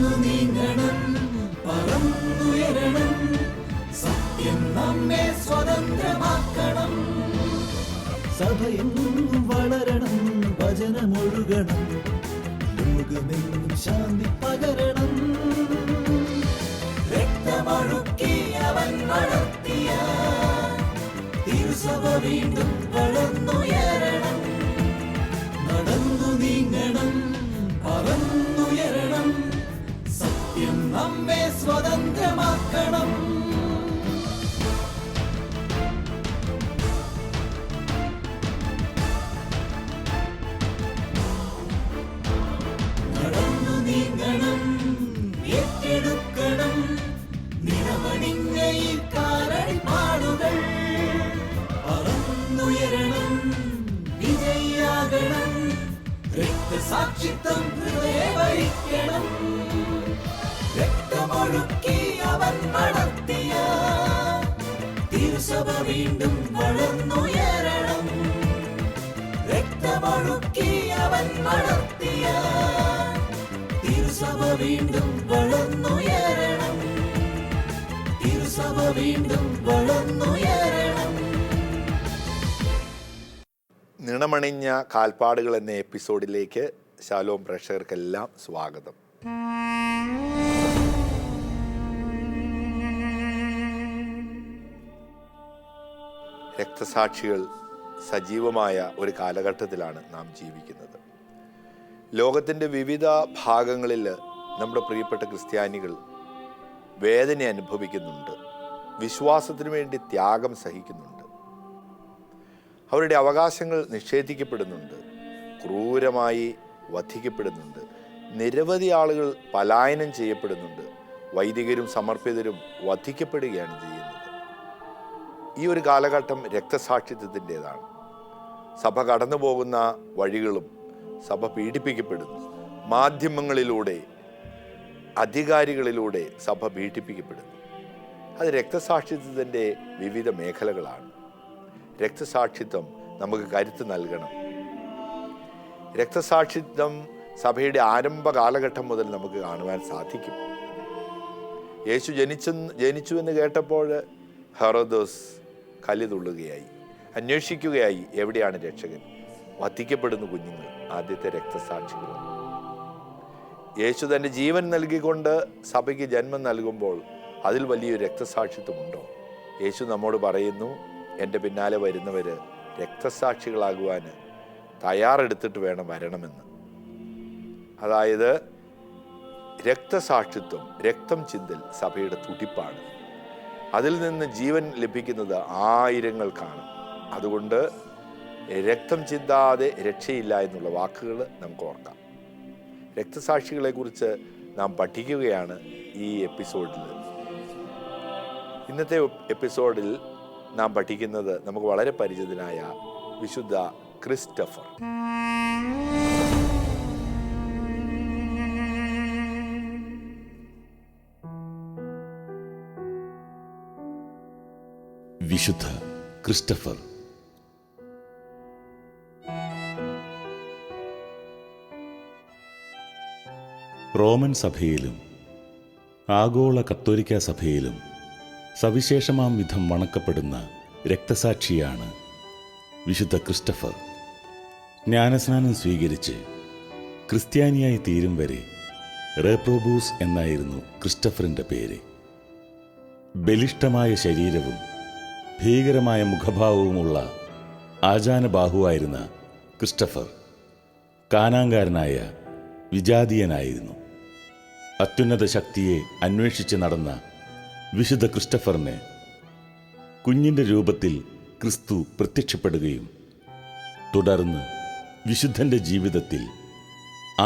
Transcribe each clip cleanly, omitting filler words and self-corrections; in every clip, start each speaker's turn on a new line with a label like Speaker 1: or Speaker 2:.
Speaker 1: നടന്നു നീങ്ങണം, പറന്നുയരണം, സത്യം നമ്മെ സ്വതന്ത്രമാക്കണം. സഭയെന്നും വളരണം, വചനമൊഴുകണം, ലോകമെങ്ങും ശാന്തി പകരണം. രക്തമൊഴുക്കി അവൻ വളർത്തിയ തിരുസഭ വീണ്ടും വളർന്നുയരണം. നടന്നു നീങ്ങണം, പറന്നുയരണം, സത്യം നമ്മെ സ്വതന്ത്രമാക്കണം. നടന്നു നീങ്ങണം, ഏറ്റെടുക്കണം, നിറമണിഞ്ഞ ഈ കാലടിപ്പാടുകൾ. പറന്നുയരണം, വിജയിയാകണം, രക്തസാക്ഷിത്വം ഹൃദയവരിക്കണം. രക്തമൊഴുക്കി അവൻ വളർത്തിയ തിരുസഭ വീണ്ടും വളർന്നുയരണം. രക്തമൊഴുക്കി അവൻ വളർത്തിയ തിരുസഭ വീണ്ടും വളർന്നുയരണം. തിരുസഭ വീണ്ടും വളർന്നുയരണം.
Speaker 2: നിണമണിഞ്ഞ കാൽപ്പാടുകൾ എന്ന എപ്പിസോഡിലേക്ക് ശാലോം പ്രേക്ഷകർക്കെല്ലാം സ്വാഗതം. രക്തസാക്ഷികൾ സജീവമായ ഒരു കാലഘട്ടത്തിലാണ് നാം ജീവിക്കുന്നത്. ലോകത്തിൻ്റെ വിവിധ ഭാഗങ്ങളിൽ നമ്മുടെ പ്രിയപ്പെട്ട ക്രിസ്ത്യാനികൾ വേദന അനുഭവിക്കുന്നുണ്ട്, വിശ്വാസത്തിനു വേണ്ടി ത്യാഗം സഹിക്കുന്നുണ്ട്, അവരുടെ അവകാശങ്ങൾ നിഷേധിക്കപ്പെടുന്നുണ്ട്, ക്രൂരമായി വധിക്കപ്പെടുന്നുണ്ട്, നിരവധി ആളുകൾ പലായനം ചെയ്യപ്പെടുന്നുണ്ട്, വൈദികരും സമർപ്പിതരും വധിക്കപ്പെടുകയാണ് ചെയ്യുന്നത്. ഈ ഒരു കാലഘട്ടം രക്തസാക്ഷിത്വത്തിൻ്റെതാണ്. സഭ കടന്നു പോകുന്ന വഴികളും സഭ പീഡിപ്പിക്കപ്പെടുന്നു. മാധ്യമങ്ങളിലൂടെ, അധികാരികളിലൂടെ സഭ പീഡിപ്പിക്കപ്പെടുന്നു. അത് രക്തസാക്ഷിത്വത്തിൻ്റെ വിവിധ മേഖലകളാണ്. രക്തസാക്ഷിത്വം നമുക്ക് കരുത്ത് നൽകണം. രക്തസാക്ഷിത്വം സഭയുടെ ആരംഭ കാലഘട്ടം മുതൽ നമുക്ക് കാണുവാൻ സാധിക്കും. യേശു ജനിച്ചു എന്ന് കേട്ടപ്പോൾ ഹെറോദോസ് കലിതുള്ളുകയായി, അന്വേഷിക്കുകയായി എവിടെയാണ് രക്ഷകൻ. വധിക്കപ്പെടുന്ന കുഞ്ഞുങ്ങൾ ആദ്യത്തെ രക്തസാക്ഷികൾ. യേശു തൻ്റെ ജീവൻ നൽകിക്കൊണ്ട് സഭയ്ക്ക് ജന്മം നൽകുമ്പോൾ അതിൽ വലിയൊരു രക്തസാക്ഷിത്വമുണ്ടോ? യേശു നമ്മോട് പറയുന്നു, എൻ്റെ പിന്നാലെ വരുന്നവർ രക്തസാക്ഷികളാകുവാൻ തയ്യാറെടുത്തിട്ട് വേണം വരണമെന്ന്. അതായത് രക്തസാക്ഷിത്വം, രക്തം ചിന്തൽ സഭയുടെ തുടിപ്പാണ്. അതിൽ നിന്ന് ജീവൻ ലഭിക്കുന്നത് ആയിരങ്ങൾക്കാണ്. അതുകൊണ്ട് രക്തം ചിന്താതെ രക്ഷയില്ല എന്നുള്ള വാക്കുകൾ നമുക്ക് ഓർക്കാം. രക്തസാക്ഷികളെക്കുറിച്ച് നാം പഠിക്കുകയാണ് ഈ എപ്പിസോഡിൽ. ഇന്നത്തെ എപ്പിസോഡിൽ നാം പഠിക്കുന്നത് നമുക്ക് വളരെ പരിചിതനായ വിശുദ്ധ ക്രിസ്റ്റഫർ.
Speaker 3: വിശുദ്ധ ക്രിസ്റ്റഫർ റോമൻ സഭയിലും ആഗോള കത്തോലിക്ക സഭയിലും സവിശേഷമാം വിധം വണക്കപ്പെടുന്ന രക്തസാക്ഷിയാണ് വിശുദ്ധ ക്രിസ്റ്റഫർ. ജ്ഞാനസ്നാനം സ്വീകരിച്ച് ക്രിസ്ത്യാനിയായി തീരും വരെ റേപ്രോബൂസ് എന്നായിരുന്നു ക്രിസ്റ്റഫറിൻ്റെ പേര്. ബലിഷ്ഠമായ ശരീരവും ഭീകരമായ മുഖഭാവവുമുള്ള ആജാനബാഹുവായിരുന്ന ക്രിസ്റ്റഫർ കാനാങ്കാരനായ വിജാതീയനായിരുന്നു. അത്യുന്നത ശക്തിയെ അന്വേഷിച്ച് നടന്ന വിശുദ്ധ ക്രിസ്റ്റഫറിന് കുഞ്ഞിൻ്റെ രൂപത്തിൽ ക്രിസ്തു പ്രത്യക്ഷപ്പെടുകയും തുടർന്ന് വിശുദ്ധൻ്റെ ജീവിതത്തിൽ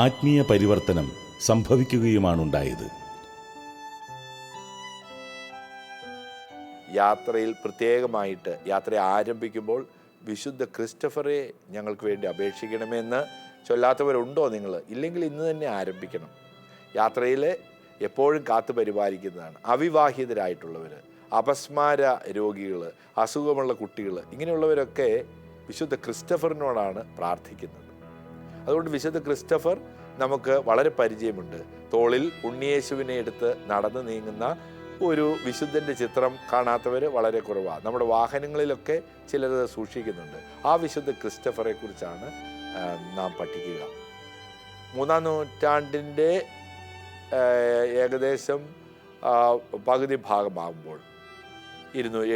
Speaker 3: ആത്മീയ പരിവർത്തനം സംഭവിക്കുകയുമാണുണ്ടായത്.
Speaker 2: യാത്രയിൽ പ്രത്യേകമായിട്ട് യാത്ര ആരംഭിക്കുമ്പോൾ വിശുദ്ധ ക്രിസ്റ്റഫറെ ഞങ്ങൾക്ക് വേണ്ടി അപേക്ഷിക്കണമെന്ന് ചൊല്ലാത്തവരുണ്ടോ നിങ്ങൾ? ഇല്ലെങ്കിൽ ഇന്ന് തന്നെ ആരംഭിക്കണം. യാത്രയിൽ എപ്പോഴും കാത്തു പരിപാലിക്കുന്നതാണ്. അവിവാഹിതരായിട്ടുള്ളവർ, അപസ്മാര രോഗികൾ, അസുഖമുള്ള കുട്ടികൾ, ഇങ്ങനെയുള്ളവരൊക്കെ വിശുദ്ധ ക്രിസ്റ്റഫറിനോടാണ് പ്രാർത്ഥിക്കുന്നത്. അതുകൊണ്ട് വിശുദ്ധ ക്രിസ്റ്റഫർ നമുക്ക് വളരെ പരിചയമുണ്ട്. തോളിൽ ഉണ്ണിയേശുവിനെ എടുത്ത് നടന്നു നീങ്ങുന്ന ഒരു വിശുദ്ധൻ്റെ ചിത്രം കാണാത്തവർ വളരെ കുറവാണ്. നമ്മുടെ വാഹനങ്ങളിലൊക്കെ ചിലത് സൂക്ഷിക്കുന്നുണ്ട്. ആ വിശുദ്ധ ക്രിസ്റ്റഫറെ കുറിച്ചാണ് നാം പഠിക്കുക. 3-ാം നൂറ്റാണ്ടിൻ്റെ ഏകദേശം പകുതി ഭാഗമാകുമ്പോൾ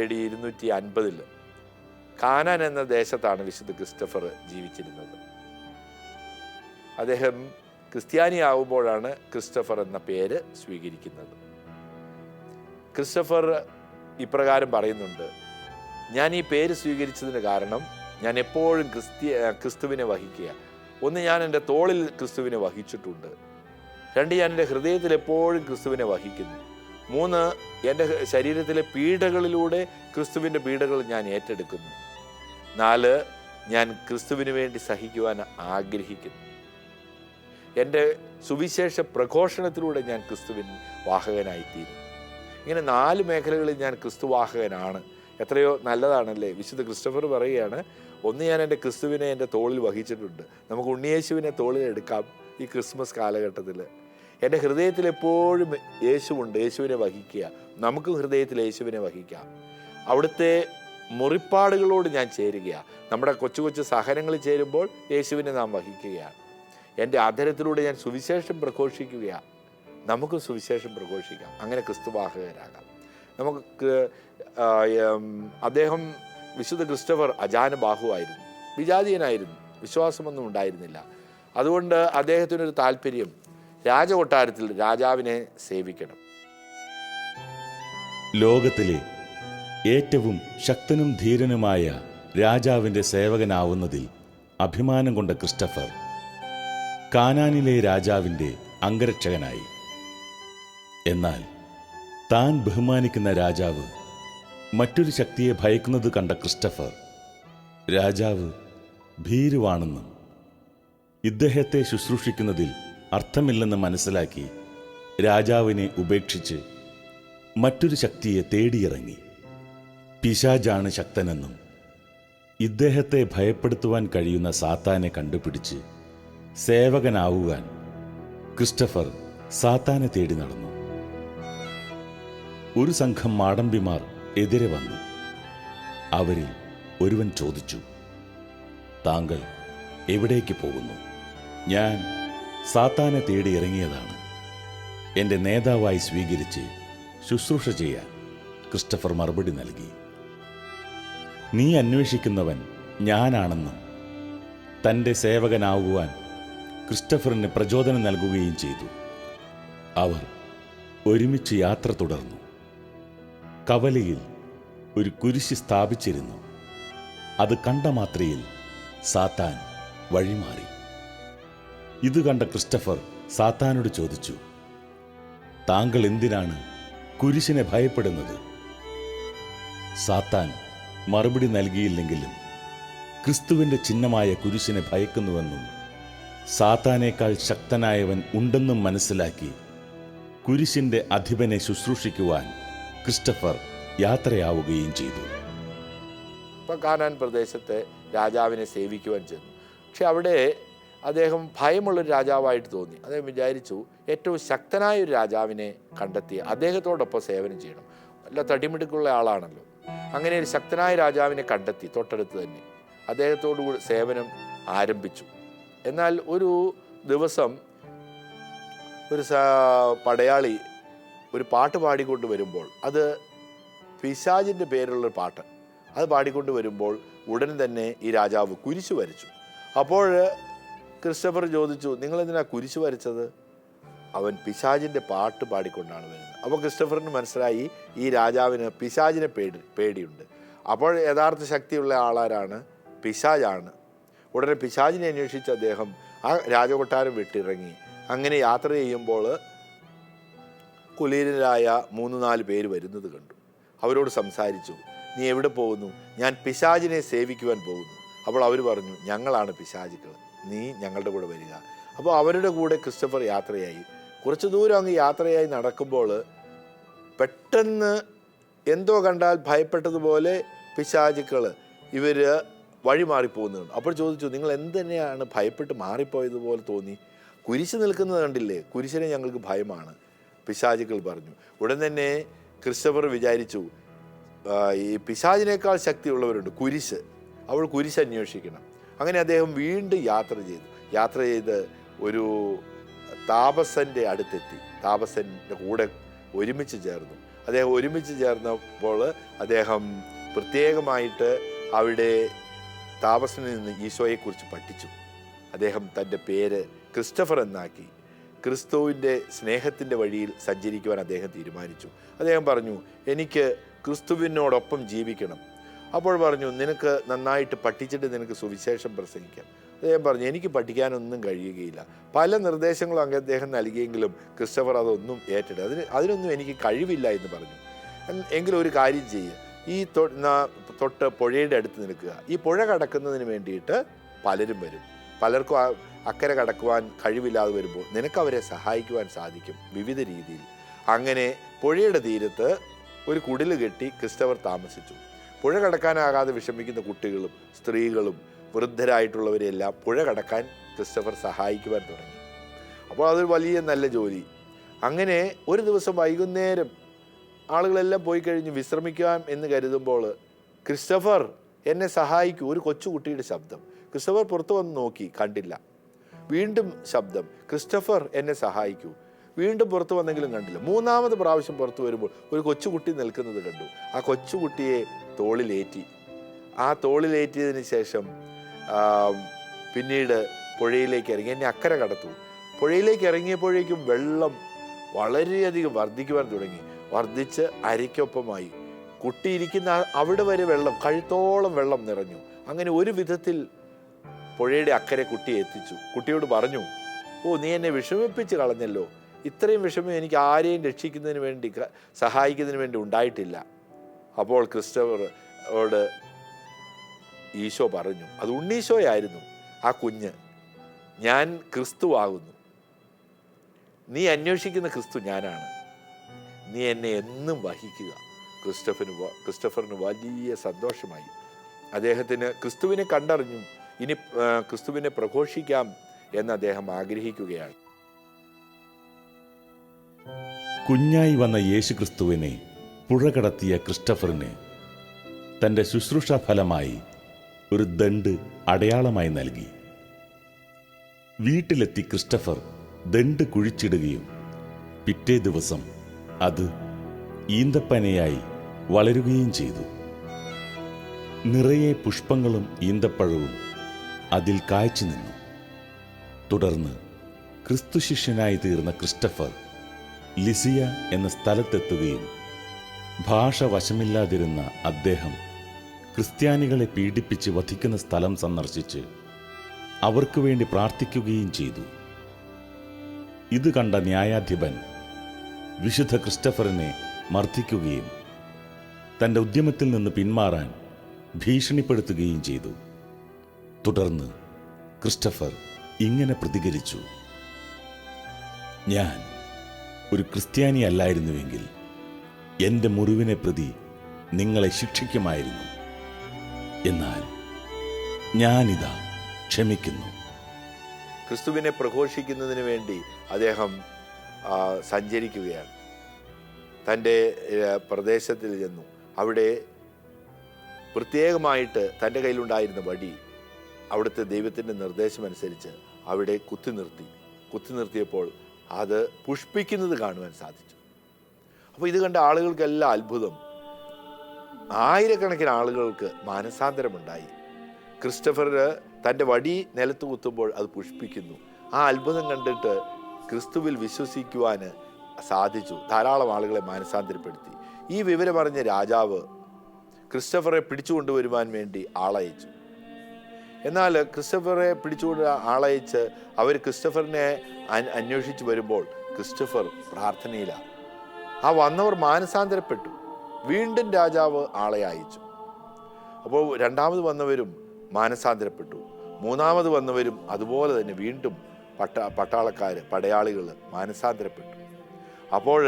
Speaker 2: AD 250 കാനാൻ എന്ന ദേശത്താണ് വിശുദ്ധ ക്രിസ്റ്റഫർ ജീവിച്ചിരുന്നത്. അദ്ദേഹം ക്രിസ്ത്യാനിയാവുമ്പോഴാണ് ക്രിസ്റ്റഫർ എന്ന പേര് സ്വീകരിക്കുന്നത്. ക്രിസ്റ്റഫർ ഇപ്രകാരം പറയുന്നുണ്ട്: ഞാൻ ഈ പേര് സ്വീകരിച്ചതിന് കാരണം ഞാൻ എപ്പോഴും ക്രിസ്തുവിനെ വഹിക്കുക. ഒന്ന്, ഞാൻ എൻ്റെ തോളിൽ ക്രിസ്തുവിനെ വഹിച്ചിട്ടുണ്ട്. 2, ഞാൻ എൻ്റെ ഹൃദയത്തിൽ എപ്പോഴും ക്രിസ്തുവിനെ വഹിക്കുന്നു. 3, എൻ്റെ ശരീരത്തിലെ പീഡകളിലൂടെ ക്രിസ്തുവിൻ്റെ പീഡകൾ ഞാൻ ഏറ്റെടുക്കുന്നു. 4, ഞാൻ ക്രിസ്തുവിന് വേണ്ടി സഹിക്കുവാൻ ആഗ്രഹിക്കുന്നു. എൻ്റെ സുവിശേഷ പ്രഘോഷണത്തിലൂടെ ഞാൻ ക്രിസ്തുവിൻ വാഹകനായിത്തീരും. ഇങ്ങനെ 4 മേഖലകളിൽ ഞാൻ ക്രിസ്തുവാഹകനാണ്. എത്രയോ നല്ലതാണല്ലേ? വിശുദ്ധ ക്രിസ്റ്റഫർ പറയുകയാണ്, ഒന്ന്, ഞാൻ എൻ്റെ ക്രിസ്തുവിനെ എൻ്റെ തോളിൽ വഹിച്ചിട്ടുണ്ട്. നമുക്ക് ഉണ്ണിയേശുവിനെ തോളിൽ എടുക്കാം ഈ ക്രിസ്മസ് കാലഘട്ടത്തിൽ. എൻ്റെ ഹൃദയത്തിൽ എപ്പോഴും യേശുവുണ്ട്, യേശുവിനെ വഹിക്കുക. നമുക്കും ഹൃദയത്തിൽ യേശുവിനെ വഹിക്കാം. അവിടുത്തെ മുറിപ്പാടുകളോട് ഞാൻ ചേരുകയാണ്. നമ്മുടെ കൊച്ചു കൊച്ചു സഹനങ്ങളിൽ ചേരുമ്പോൾ യേശുവിനെ നാം വഹിക്കുകയാണ്. എൻ്റെ അധരത്തിലൂടെ ഞാൻ സുവിശേഷം പ്രഘോഷിക്കുകയാണ്. നമുക്ക് സുവിശേഷം പ്രഘോഷിക്കാം. അങ്ങനെ ക്രിസ്തുവാഹകരാകാം. നമുക്ക് അദ്ദേഹം വിശുദ്ധ ക്രിസ്റ്റഫർ അജാനബാഹുവായിരുന്നു, വിജാതീയനായിരുന്നു, വിശ്വാസമൊന്നും ഉണ്ടായിരുന്നില്ല. അതുകൊണ്ട് അദ്ദേഹത്തിനൊരു താല്പര്യം രാജകൊട്ടാരത്തിൽ രാജാവിനെ സേവിക്കണം.
Speaker 3: ലോകത്തിലെ ഏറ്റവും ശക്തനും ധീരനുമായ രാജാവിൻ്റെ സേവകനാവുന്നതിൽ അഭിമാനം കൊണ്ട ക്രിസ്റ്റഫർ കാനാനിലെ രാജാവിൻ്റെ അംഗരക്ഷകനായി. എന്നാൽ താൻ ബഹുമാനിക്കുന്ന രാജാവ് മറ്റൊരു ശക്തിയെ ഭയക്കുന്നത് കണ്ട ക്രിസ്റ്റഫർ രാജാവ് ഭീരുവാണെന്നും ഇദ്ദേഹത്തെ ശുശ്രൂഷിക്കുന്നതിൽ അർത്ഥമില്ലെന്ന് മനസ്സിലാക്കി രാജാവിനെ ഉപേക്ഷിച്ച് മറ്റൊരു ശക്തിയെ തേടിയിറങ്ങി. പിശാചാണ് ശക്തനെന്നും ഇദ്ദേഹത്തെ ഭയപ്പെടുത്തുവാൻ കഴിയുന്ന സാത്താനെ കണ്ടുപിടിച്ച് സേവകനാവുവാൻ ക്രിസ്റ്റഫർ സാത്താനെ തേടി നടന്നു. ഒരു സംഘം മാടമ്പിമാർ എതിരെ വന്നു. അവരിൽ ഒരുവൻ ചോദിച്ചു, താങ്കൾ എവിടേക്ക് പോകുന്നു? ഞാൻ സാത്താനെ തേടി ഇറങ്ങിയതാണ്. എൻ്റെ നേതാവായി സ്വീകരിച്ച് ശുശ്രൂഷ ചെയ്യാൻ ക്രിസ്റ്റഫർ മറുപടി നൽകി. നീ അന്വേഷിക്കുന്നവൻ ഞാനാണെന്നും തൻ്റെ സേവകനാവുവാൻ ക്രിസ്റ്റഫറിന് പ്രചോദനം നൽകുകയും ചെയ്തു. അവർ ഒരുമിച്ച് യാത്ര തുടർന്നു. കവലയിൽ ഒരു കുരിശ് സ്ഥാപിച്ചിരുന്നു. അത് കണ്ട മാത്രയിൽ സാത്താൻ വഴിമാറി. ഇത് കണ്ട ക്രിസ്റ്റഫർ സാത്താനോട് ചോദിച്ചു, താങ്കൾ എന്തിനാണ് കുരിശിനെ ഭയപ്പെടുന്നത്? സാത്താൻ മറുപടി നൽകിയില്ലെങ്കിലും ക്രിസ്തുവിൻ്റെ ചിഹ്നമായ കുരിശിനെ ഭയക്കുന്നുവെന്നും സാത്താനേക്കാൾ ശക്തനായവൻ ഉണ്ടെന്നും മനസ്സിലാക്കി കുരിശിൻ്റെ അധിപനെ ശുശ്രൂഷിക്കുവാൻ ക്രിസ്റ്റഫർ യാത്രയാവുകയും ചെയ്തു.
Speaker 2: ഇപ്പം കാനാൻ പ്രദേശത്തെ രാജാവിനെ സേവിക്കുവാൻ ചെന്നു. പക്ഷെ അവിടെ അദ്ദേഹം ഭയമുള്ളൊരു രാജാവായിട്ട് തോന്നി. അദ്ദേഹം വിചാരിച്ചു, ഏറ്റവും ശക്തനായ ഒരു രാജാവിനെ കണ്ടെത്തി അദ്ദേഹത്തോടൊപ്പം സേവനം ചെയ്യണം. നല്ല തടിമിടുക്കുള്ള ആളാണല്ലോ. അങ്ങനെ ഒരു ശക്തനായ രാജാവിനെ കണ്ടെത്തി തൊട്ടടുത്ത് തന്നെ അദ്ദേഹത്തോടു കൂടി സേവനം ആരംഭിച്ചു. എന്നാൽ ഒരു ദിവസം ഒരു പടയാളി ഒരു പാട്ട് പാടിക്കൊണ്ട് വരുമ്പോൾ, അത് പിശാചിൻ്റെ പേരുള്ളൊരു പാട്ട്, അത് പാടിക്കൊണ്ട് വരുമ്പോൾ ഉടൻ തന്നെ ഈ രാജാവ് കുരിശ് വരച്ചു. അപ്പോൾ ക്രിസ്റ്റഫർ ചോദിച്ചു, നിങ്ങളെന്തിനാ കുരിശ് വരച്ചത്? അവൻ പിശാചിൻ്റെ പാട്ട് പാടിക്കൊണ്ടാണ് വരുന്നത്. അപ്പോൾ ക്രിസ്റ്റഫറിന് മനസ്സിലായി ഈ രാജാവിന് പിശാചിനെ പേടിയുണ്ട്. അപ്പോൾ യഥാർത്ഥ ശക്തിയുള്ള ആളാരാണ്? പിശാചാണ്. ഉടനെ പിശാചിനെ അന്വേഷിച്ച് അദ്ദേഹം ആ രാജകൊട്ടാരം വിട്ടിറങ്ങി. അങ്ങനെ യാത്ര ചെയ്യുമ്പോൾ കുലീനരായ 3-4 പേര് വരുന്നത് കണ്ടു. അവരോട് സംസാരിച്ചു, നീ എവിടെ പോകുന്നു? ഞാൻ പിശാചിനെ സേവിക്കുവാൻ പോകുന്നു. അപ്പോൾ അവർ പറഞ്ഞു, ഞങ്ങളാണ് പിശാചുക്കൾ, നീ ഞങ്ങളുടെ കൂടെ വരിക. അപ്പോൾ അവരുടെ കൂടെ ക്രിസ്റ്റഫർ യാത്രയായി. കുറച്ച് ദൂരം അങ്ങ് യാത്രയായി നടക്കുമ്പോൾ പെട്ടെന്ന് എന്തോ കണ്ടാൽ ഭയപ്പെട്ടതുപോലെ പിശാചുക്കൾ ഇവർ വഴി മാറിപ്പോകുന്നുണ്ട്. അപ്പോൾ ചോദിച്ചു, നിങ്ങൾ എന്തുതന്നെയാണ് ഭയപ്പെട്ട് മാറിപ്പോയതുപോലെ തോന്നി? കുരിശ് നിൽക്കുന്നത് കണ്ടില്ലേ? കുരിശിനെ ഞങ്ങൾക്ക് ഭയമാണ്, പിശാചുക്കൾ പറഞ്ഞു. ഉടൻ തന്നെ ക്രിസ്റ്റഫർ വിചാരിച്ചു, ഈ പിശാചിനേക്കാൾ ശക്തിയുള്ളവരുണ്ട്, കുരിശ്. അവൾ കുരിശ് അന്വേഷിക്കണം. അങ്ങനെ അദ്ദേഹം വീണ്ടും യാത്ര ചെയ്ത് ഒരു താപസൻ്റെ അടുത്തെത്തി. താപസൻ്റെ കൂടെ ഒരുമിച്ച് ചേർന്നു. അദ്ദേഹം ഒരുമിച്ച് ചേർന്നപ്പോൾ അദ്ദേഹം പ്രത്യേകമായിട്ട് അവിടെ താപസനിൽ നിന്ന് ഈശോയെക്കുറിച്ച് പഠിച്ചു. അദ്ദേഹം തൻ്റെ പേര് ക്രിസ്റ്റഫർ എന്നാക്കി. ക്രിസ്തുവിൻ്റെ സ്നേഹത്തിൻ്റെ വഴിയിൽ സഞ്ചരിക്കുവാൻ അദ്ദേഹം തീരുമാനിച്ചു. അദ്ദേഹം പറഞ്ഞു, എനിക്ക് ക്രിസ്തുവിനോടൊപ്പം ജീവിക്കണം. അപ്പോൾ പറഞ്ഞു, നിനക്ക് നന്നായിട്ട് പഠിച്ചിട്ട് നിനക്ക് സുവിശേഷം പ്രസംഗിക്കാം. അദ്ദേഹം പറഞ്ഞു, എനിക്ക് പഠിക്കാനൊന്നും കഴിയുകയില്ല. പല നിർദ്ദേശങ്ങളും അദ്ദേഹം നൽകിയെങ്കിലും ക്രിസ്റ്റഫർ അതൊന്നും അതിനൊന്നും എനിക്ക് കഴിവില്ല എന്ന് പറഞ്ഞു. എങ്കിലും ഒരു കാര്യം ചെയ്യുക, ഈ തൊട്ട് പുഴയുടെ അടുത്ത് നിൽക്കുക. ഈ പുഴ കടക്കുന്നതിന് വേണ്ടിയിട്ട് പലരും വരും. പലർക്കും അക്കരെ കടക്കുവാൻ കഴിവില്ലാതെ വരുമ്പോൾ നിനക്ക് അവരെ സഹായിക്കുവാൻ സാധിക്കും വിവിധ രീതിയിൽ. അങ്ങനെ പുഴയുടെ തീരത്ത് ഒരു കുടില് കെട്ടി ക്രിസ്റ്റഫർ താമസിച്ചു. പുഴ കടക്കാനാകാതെ വിഷമിക്കുന്ന കുട്ടികളും സ്ത്രീകളും വൃദ്ധരായിട്ടുള്ളവരെല്ലാം പുഴ കടക്കാൻ ക്രിസ്റ്റഫർ സഹായിക്കുവാൻ തുടങ്ങി. അപ്പോൾ അതൊരു വലിയ നല്ല ജോലി. അങ്ങനെ ഒരു ദിവസം വൈകുന്നേരം ആളുകളെല്ലാം പോയി കഴിഞ്ഞ് വിശ്രമിക്കാം എന്ന് കരുതുമ്പോൾ, ക്രിസ്റ്റഫർ എന്നെ സഹായിക്കൂ, ഒരു കൊച്ചുകുട്ടിയുടെ ശബ്ദം. ക്രിസ്റ്റഫർ പുറത്തു വന്ന് നോക്കി, കണ്ടില്ല. വീണ്ടും ശബ്ദം, ക്രിസ്റ്റഫർ എന്നെ സഹായിക്കൂ. വീണ്ടും പുറത്തു വന്നെങ്കിലും കണ്ടില്ല. മൂന്നാമത് പ്രാവശ്യം പുറത്തു വരുമ്പോൾ ഒരു കൊച്ചുകുട്ടി നിൽക്കുന്നത് കണ്ടു. ആ കൊച്ചുകുട്ടിയെ തോളിലേറ്റി. ആ തോളിലേറ്റിയതിന് ശേഷം പിന്നീട് പുഴയിലേക്ക് ഇറങ്ങി, എന്നെ അക്കരെ കടത്തു. പുഴയിലേക്ക് ഇറങ്ങിയപ്പോഴേക്കും വെള്ളം വളരെയധികം വർദ്ധിക്കുവാൻ തുടങ്ങി. വർദ്ധിച്ച് അരയ്ക്കൊപ്പമായി. കുട്ടിയിരിക്കുന്ന അവിടെ വരെ വെള്ളം, കഴുത്തോളം വെള്ളം നിറഞ്ഞു. അങ്ങനെ ഒരു വിധത്തിൽ പുഴയുടെ അക്കരെ കുട്ടിയെ എത്തിച്ചു. കുട്ടിയോട് പറഞ്ഞു, ഓ, നീ എന്നെ വിഷമിപ്പിച്ച് കളഞ്ഞല്ലോ. ഇത്രയും വിഷമം എനിക്ക് ആരെയും രക്ഷിക്കുന്നതിന് വേണ്ടി, സഹായിക്കുന്നതിന് വേണ്ടി ഉണ്ടായിട്ടില്ല. അപ്പോൾ ക്രിസ്റ്റഫറോട് ഈശോ പറഞ്ഞു, അത് ഉണ്ണീശോയായിരുന്നു ആ കുഞ്ഞ്. ഞാൻ ക്രിസ്തുവാകുന്നു. നീ അന്വേഷിക്കുന്ന ക്രിസ്തു ഞാനാണ്. നീ എന്നെ എന്നും വഹിക്കുക. ക്രിസ്റ്റഫറിന് വലിയ സന്തോഷമായി. അദ്ദേഹത്തിന് ക്രിസ്തുവിനെ കണ്ടറിഞ്ഞു. ഇനി ക്രിസ്തുവിനെ പ്രഘോഷിക്കാം എന്ന് അദ്ദേഹം ആഗ്രഹിക്കുകയാണ്.
Speaker 3: കുഞ്ഞായി വന്ന യേശു ക്രിസ്തുവിനെ പുഴ കടത്തിയ ക്രിസ്റ്റഫറിന് തൻ്റെ ശുശ്രൂഷ ഫലമായി ഒരു ദണ്ട് അടയാളമായി നൽകി. വീട്ടിലെത്തി ക്രിസ്റ്റഫർ ദണ്ട് കുഴിച്ചിടുകയും പിറ്റേ ദിവസം അത് ഈന്തപ്പനയായി വളരുകയും ചെയ്തു. നിറയെ പുഷ്പങ്ങളും ഈന്തപ്പഴവും അതിൽ കായ്ച്ചു നിന്നു. തുടർന്ന് ക്രിസ്തു ശിഷ്യനായി തീർന്ന ക്രിസ്റ്റഫർ ലിസിയ എന്ന സ്ഥലത്തെത്തുകയും ഭാഷ വശമില്ലാതിരുന്ന അദ്ദേഹം ക്രിസ്ത്യാനികളെ പീഡിപ്പിച്ച് വധിക്കുന്ന സ്ഥലം സന്ദർശിച്ച് അവർക്ക് വേണ്ടി പ്രാർത്ഥിക്കുകയും ചെയ്തു. ഇത് കണ്ട ന്യായാധിപൻ വിശുദ്ധ ക്രിസ്റ്റഫറിനെ മർദ്ദിക്കുകയും തൻ്റെ ഉദ്യമത്തിൽ നിന്ന് പിന്മാറാൻ ഭീഷണിപ്പെടുത്തുകയും ചെയ്തു. തുടർന്ന് ക്രിസ്റ്റഫർ ഇങ്ങനെ പ്രതികരിച്ചു, ഞാൻ ഒരു ക്രിസ്ത്യാനി അല്ലായിരുന്നുവെങ്കിൽ എൻ്റെ മുറിവിനെ പ്രതി നിങ്ങളെ ശിക്ഷിക്കുമായിരുന്നു. എന്നാൽ ഞാനിതാ ക്ഷമിക്കുന്നു.
Speaker 2: ക്രിസ്തുവിനെ പ്രഘോഷിക്കുന്നതിന് വേണ്ടി അദ്ദേഹം സഞ്ചരിക്കുകയാണ്. തൻ്റെ പ്രദേശത്തിൽ ചെന്നു. അവിടെ പ്രത്യേകമായിട്ട് തൻ്റെ കയ്യിലുണ്ടായിരുന്ന വടി അവിടുത്തെ ദൈവത്തിൻ്റെ നിർദ്ദേശമനുസരിച്ച് അവിടെ കുത്തി നിർത്തിയപ്പോൾ അത് പുഷ്പിക്കുന്നത് കാണുവാൻ സാധിച്ചു. അപ്പോൾ ഇത് കണ്ട ആളുകൾക്കെല്ലാം അത്ഭുതം. ആയിരക്കണക്കിന് ആളുകൾക്ക് മാനസാന്തരമുണ്ടായി. ക്രിസ്റ്റഫർ തൻ്റെ വടി നിലത്ത് കുത്തുമ്പോൾ അത് പുഷ്പിക്കുന്നു. ആ അത്ഭുതം കണ്ടിട്ട് ക്രിസ്തുവിൽ വിശ്വസിക്കുവാൻ സാധിച്ചു. ധാരാളം ആളുകളെ മാനസാന്തരപ്പെടുത്തി. ഈ വിവരമറിഞ്ഞ രാജാവ് ക്രിസ്റ്റഫറെ പിടിച്ചുകൊണ്ടുവരുവാൻ വേണ്ടി ആളയച്ചു. എന്നാൽ ക്രിസ്റ്റഫറെ പിടിച്ചുകൊണ്ട് ആളയച്ച് അവർ ക്രിസ്റ്റഫറിനെ അന്വേഷിച്ച് വരുമ്പോൾ ക്രിസ്റ്റഫർ പ്രാർത്ഥനയിലാണ്. ആ വന്നവർ മാനസാന്തരപ്പെട്ടു. വീണ്ടും രാജാവ് ആളെ അയച്ചു. അപ്പോൾ രണ്ടാമത് വന്നവരും മാനസാന്തരപ്പെട്ടു. മൂന്നാമത് വന്നവരും അതുപോലെ തന്നെ വീണ്ടും പടയാളികൾ മാനസാന്തരപ്പെട്ടു. അപ്പോൾ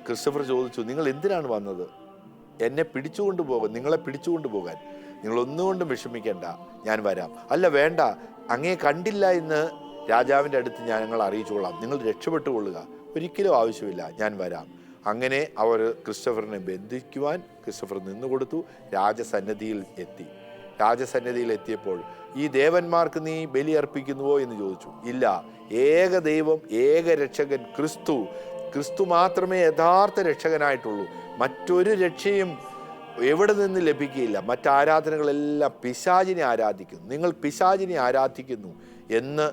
Speaker 2: ക്രിസ്റ്റഫർ ചോദിച്ചു, നിങ്ങൾ എന്തിനാണ് വന്നത്? നിങ്ങളെ പിടിച്ചുകൊണ്ടു പോകാൻ നിങ്ങൾ ഒന്നുകൊണ്ടും വിഷമിക്കേണ്ട, ഞാൻ വരാം. അല്ല വേണ്ട, അങ്ങേ കണ്ടില്ല എന്ന് രാജാവിൻ്റെ അടുത്ത് ഞങ്ങൾ അറിയിച്ചുകൊള്ളാം, നിങ്ങൾ രക്ഷപ്പെട്ടുകൊള്ളുക, ഒരിക്കലും ആവശ്യമില്ല, ഞാൻ വരാം. അങ്ങനെ അവർ ക്രിസ്റ്റഫറിനെ ബന്ധിക്കുവാൻ ക്രിസ്റ്റഫർ നിന്നുകൊടുത്തു. രാജസന്നിധിയിൽ എത്തിയപ്പോൾ ഈ ദേവന്മാർക്ക് നീ ബലി അർപ്പിക്കുന്നുവോ എന്ന് ചോദിച്ചു. ഇല്ല, ഏക ദൈവം, ഏക രക്ഷകൻ ക്രിസ്തു മാത്രമേ യഥാർത്ഥ രക്ഷകനായിട്ടുള്ളൂ. മറ്റൊരു രക്ഷയും എവിടെ നിന്ന് ലഭിക്കുകയില്ല. മറ്റാരാധനകളെല്ലാം പിശാചിനെ ആരാധിക്കുന്നു, നിങ്ങൾ പിശാചിനെ ആരാധിക്കുന്നു എന്ന്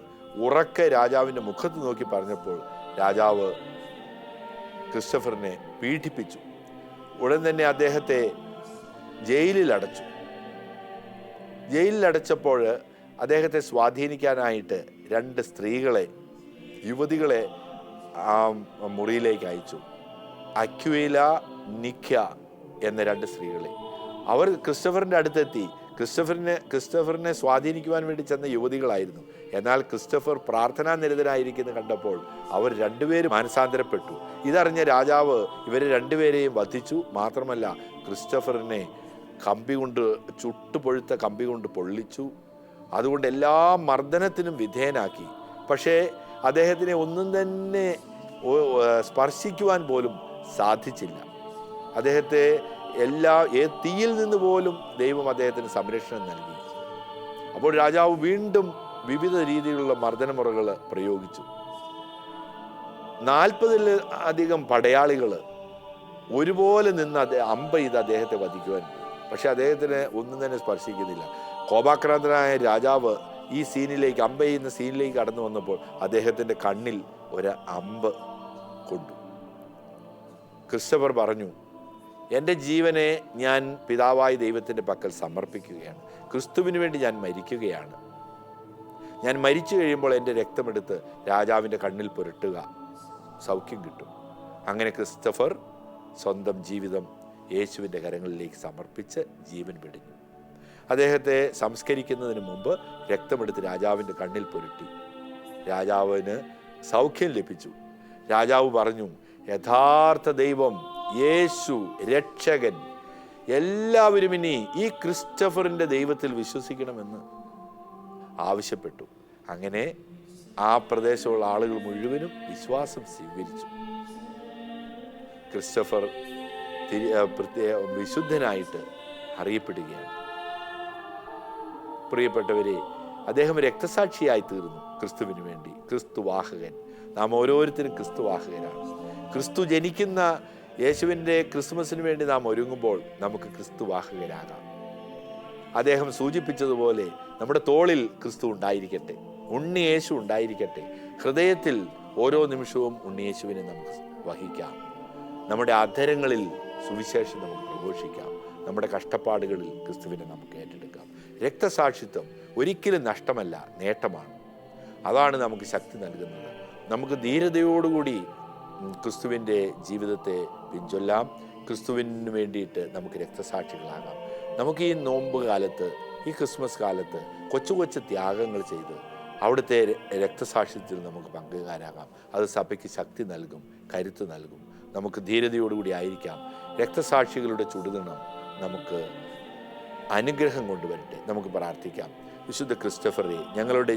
Speaker 2: ഉറക്കെ രാജാവിൻ്റെ മുഖത്ത് നോക്കി പറഞ്ഞപ്പോൾ രാജാവ് ക്രിസ്റ്റഫറിനെ പീഡിപ്പിച്ചു. ഉടൻ തന്നെ അദ്ദേഹത്തെ ജയിലിലടച്ചപ്പോൾ അദ്ദേഹത്തെ സ്വാധീനിക്കാനായിട്ട് 2 യുവതികളെ ആ മുറിയിലേക്ക് അയച്ചു. അക്വില, നിക്ക എന്ന 2 സ്ത്രീകളെ. അവർ ക്രിസ്റ്റഫറിൻ്റെ അടുത്തെത്തി. ക്രിസ്റ്റഫറിനെ സ്വാധീനിക്കുവാൻ വേണ്ടി ചെന്ന യുവതികളായിരുന്നു. എന്നാൽ ക്രിസ്റ്റഫർ പ്രാർത്ഥനാ നിരതനായിരിക്കുന്നത് കണ്ടപ്പോൾ അവർ 2 പേരും മാനസാന്തരപ്പെട്ടു. ഇതറിഞ്ഞ രാജാവ് ഇവരെ 2 പേരെയും വധിച്ചു. മാത്രമല്ല ക്രിസ്റ്റഫറിനെ ചുട്ടുപൊഴുത്ത കമ്പി കൊണ്ട് പൊള്ളിച്ചു. അതുകൊണ്ട് എല്ലാ മർദ്ദനത്തിനും വിധേയനാക്കി. പക്ഷേ അദ്ദേഹത്തിനെ ഒന്നും തന്നെ സ്പർശിക്കുവാൻ പോലും സാധിച്ചില്ല. അദ്ദേഹത്തെ തീയിൽ നിന്ന് പോലും ദൈവം അദ്ദേഹത്തിന് സംരക്ഷണം നൽകി. അപ്പോൾ രാജാവ് വീണ്ടും വിവിധ രീതിയിലുള്ള മർദ്ദനമുറകൾ പ്രയോഗിച്ചു. 40-ലധികം പടയാളികൾ ഒരുപോലെ നിന്ന് അമ്പ് ചെയ്ത് അദ്ദേഹത്തെ വധിക്കുവാൻ പോയി. പക്ഷെ അദ്ദേഹത്തിന് ഒന്നും തന്നെ സ്പർശിക്കുന്നില്ല. കോപാക്രാന്തനായ രാജാവ് ഈ അമ്പ് ചെയ്യുന്ന സീനിലേക്ക് കടന്നു വന്നപ്പോൾ അദ്ദേഹത്തിൻ്റെ കണ്ണിൽ ഒരു അമ്പ് കൊണ്ടു. ക്രിസ്റ്റഫർ പറഞ്ഞു, എൻ്റെ ജീവനെ ഞാൻ പിതാവായ ദൈവത്തിൻ്റെ പക്കൽ സമർപ്പിക്കുകയാണ്. ക്രിസ്തുവിന് വേണ്ടി ഞാൻ മരിക്കുകയാണ്. ഞാൻ മരിച്ചു കഴിയുമ്പോൾ എൻ്റെ രക്തമെടുത്ത് രാജാവിൻ്റെ കണ്ണിൽ പുരട്ടുക, സൗഖ്യം കിട്ടും. അങ്ങനെ ക്രിസ്റ്റഫർ സ്വന്തം ജീവിതം യേശുവിൻ്റെ കരങ്ങളിലേക്ക് സമർപ്പിച്ച് ജീവൻ വെടിഞ്ഞു. അദ്ദേഹത്തെ സംസ്കരിക്കുന്നതിന് മുമ്പ് രക്തമെടുത്ത് രാജാവിൻ്റെ കണ്ണിൽ പുരട്ടി. രാജാവിന് സൗഖ്യം ലഭിച്ചു. രാജാവ് പറഞ്ഞു, യഥാർത്ഥ ദൈവം, യേശു രക്ഷകൻ, എല്ലാവരും ഇനി ഈ ക്രിസ്റ്റഫറിൻ്റെ ദൈവത്തിൽ വിശ്വസിക്കണമെന്ന് ആവശ്യപ്പെട്ടു. അങ്ങനെ ആ പ്രദേശമുള്ള ആളുകൾ മുഴുവനും വിശ്വാസം സ്വീകരിച്ചു. ക്രിസ്റ്റഫർ വിശുദ്ധനായിട്ട് അറിയപ്പെടുകയാണ്. പ്രിയപ്പെട്ടവരെ, അദ്ദേഹം രക്തസാക്ഷിയായി തീർന്നു ക്രിസ്തുവിന് വേണ്ടി. ക്രിസ്തുവാഹകൻ. നാം ഓരോരുത്തരും ക്രിസ്തുവാഹകനാണ്. ക്രിസ്തു ജനിക്കുന്ന യേശുവിൻ്റെ ക്രിസ്മസിന് വേണ്ടി നാം ഒരുങ്ങുമ്പോൾ നമുക്ക് ക്രിസ്തുവാഹകരാകാം. അദ്ദേഹം സൂചിപ്പിച്ചതുപോലെ നമ്മുടെ തോളിൽ ക്രിസ്തു ഉണ്ടായിരിക്കട്ടെ, ഉണ്ണിയേശു ഉണ്ടായിരിക്കട്ടെ. ഹൃദയത്തിൽ ഓരോ നിമിഷവും ഉണ്ണിയേശുവിനെ നമുക്ക് വഹിക്കാം. നമ്മുടെ അധരങ്ങളിൽ സുവിശേഷം നമുക്ക് പ്രഘോഷിക്കാം. നമ്മുടെ കഷ്ടപ്പാടുകളിൽ ക്രിസ്തുവിനെ നമുക്ക് ഏറ്റെടുക്കാം. രക്തസാക്ഷിത്വം ഒരിക്കലും നഷ്ടമല്ല, നേട്ടമാണ്. അതാണ് നമുക്ക് ശക്തി നൽകുന്നത്. നമുക്ക് ധീരതയോടുകൂടി ക്രിസ്തുവിൻ്റെ ജീവിതത്തെ പിൻചൊല്ലാം. ക്രിസ്തുവിന് വേണ്ടിയിട്ട് നമുക്ക് രക്തസാക്ഷികളാകാം. നമുക്ക് ഈ നോമ്പ് കാലത്ത്, ഈ ക്രിസ്മസ് കാലത്ത് കൊച്ചു കൊച്ചു ത്യാഗങ്ങൾ ചെയ്ത് അവിടുത്തെ രക്തസാക്ഷ്യത്തിൽ നമുക്ക് പങ്കുകാരാകാം. അത് സഭയ്ക്ക് ശക്തി നൽകും, കരുത്ത് നൽകും. നമുക്ക് ധീരതയോടുകൂടി ആയിരിക്കാം. രക്തസാക്ഷികളുടെ ചുടുനിണം നമുക്ക് അനുഗ്രഹം കൊണ്ടുവരട്ടെ. നമുക്ക് പ്രാർത്ഥിക്കാം. വിശുദ്ധ ക്രിസ്റ്റഫറെ, ഞങ്ങളുടെ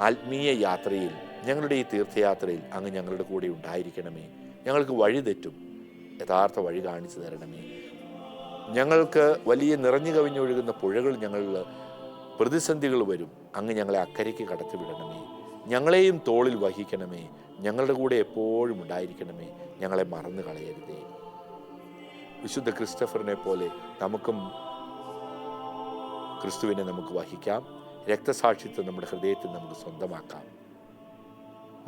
Speaker 2: ആത്മീയ യാത്രയിൽ, ഞങ്ങളുടെ ഈ തീർത്ഥയാത്രയിൽ അങ്ങ് ഞങ്ങളുടെ കൂടെ ഉണ്ടായിരിക്കണമേ. ഞങ്ങൾക്ക് വഴി തെറ്റും, യഥാർത്ഥ വഴി കാണിച്ചു തരണമേ. ഞങ്ങൾക്ക് വലിയ നിറഞ്ഞു കവിഞ്ഞൊഴുകുന്ന പുഴകൾ, ഞങ്ങളിൽ പ്രതിസന്ധികൾ വരും. അങ്ങ് ഞങ്ങളെ അക്കരയ്ക്ക് കടത്തിവിടണമേ. ഞങ്ങളെയും തോളിൽ വഹിക്കണമേ. ഞങ്ങളുടെ കൂടെ എപ്പോഴും ഉണ്ടായിരിക്കണമേ. ഞങ്ങളെ മറന്നു കളയരുതേ. വിശുദ്ധ ക്രിസ്റ്റഫറിനെ പോലെ നമുക്കും ക്രിസ്തുവിനെ നമുക്ക് വഹിക്കാം. രക്തസാക്ഷിത്വം നമ്മുടെ ഹൃദയത്തിൽ നമുക്ക് സ്വന്തമാക്കാം.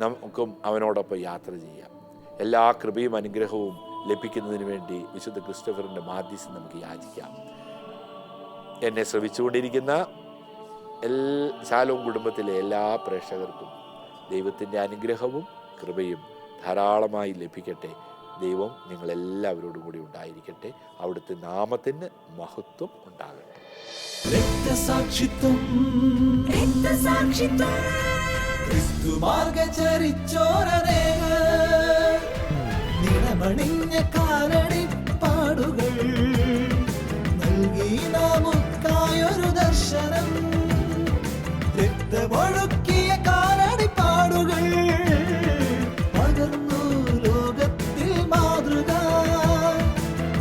Speaker 2: നമുക്കും അവനോടൊപ്പം യാത്ര ചെയ്യാം. എല്ലാ കൃപയും അനുഗ്രഹവും ലഭിക്കുന്നതിന് വേണ്ടി വിശുദ്ധ ക്രിസ്റ്റഫറിൻ്റെ മാധ്യസ്ഥം നമുക്ക് യാചിക്കാം. എന്നെ ശ്രവിച്ചുകൊണ്ടിരിക്കുന്ന ശാലോം കുടുംബത്തിലെ എല്ലാ പ്രേക്ഷകർക്കും ദൈവത്തിൻ്റെ അനുഗ്രഹവും കൃപയും ധാരാളമായി ലഭിക്കട്ടെ. ദൈവം നിങ്ങളെല്ലാവരോടും കൂടി ഉണ്ടായിരിക്കട്ടെ. അവിടുത്തെ നാമത്തിന് മഹത്വം ഉണ്ടാകട്ടെ.
Speaker 1: രക്തസാക്ഷിത്വം ക്രിസ്തുമാർഗ ചരിച്ചോരനേക നിണമണിഞ്ഞ കാലടി പാടുകൾ നൽകി നമുക്കായോ ദർശനം. രക്തമൊഴുക്കിയ കാലടിപ്പാടുകൾ പകർന്നു ലോകത്തിൽ മാതൃക.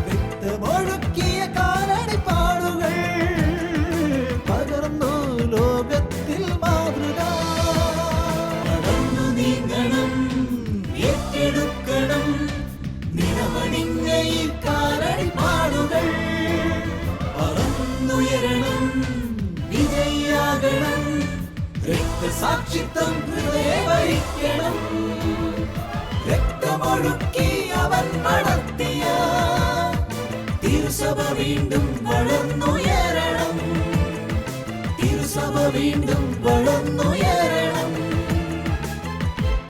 Speaker 1: രക്തമൊഴുക്കിയ കാലടിപ്പാടുകൾ പകർന്നു ലോകത്തിൽ മാതൃക. നടന്നു നീങ്ങണം, ഏറ്റെടുക്കണം നിറമണിഞ്ഞ ഈ കാലടിപ്പാടുകൾ. പറന്നുയരണം, വിജയിയാകണം, രക്തസാക്ഷിത്വം ഹൃദയവരിക്കണം. രക്തമൊഴുക്കി അവൻ നടത്തിയ തിരുസഭ വീണ്ടും വളർന്നു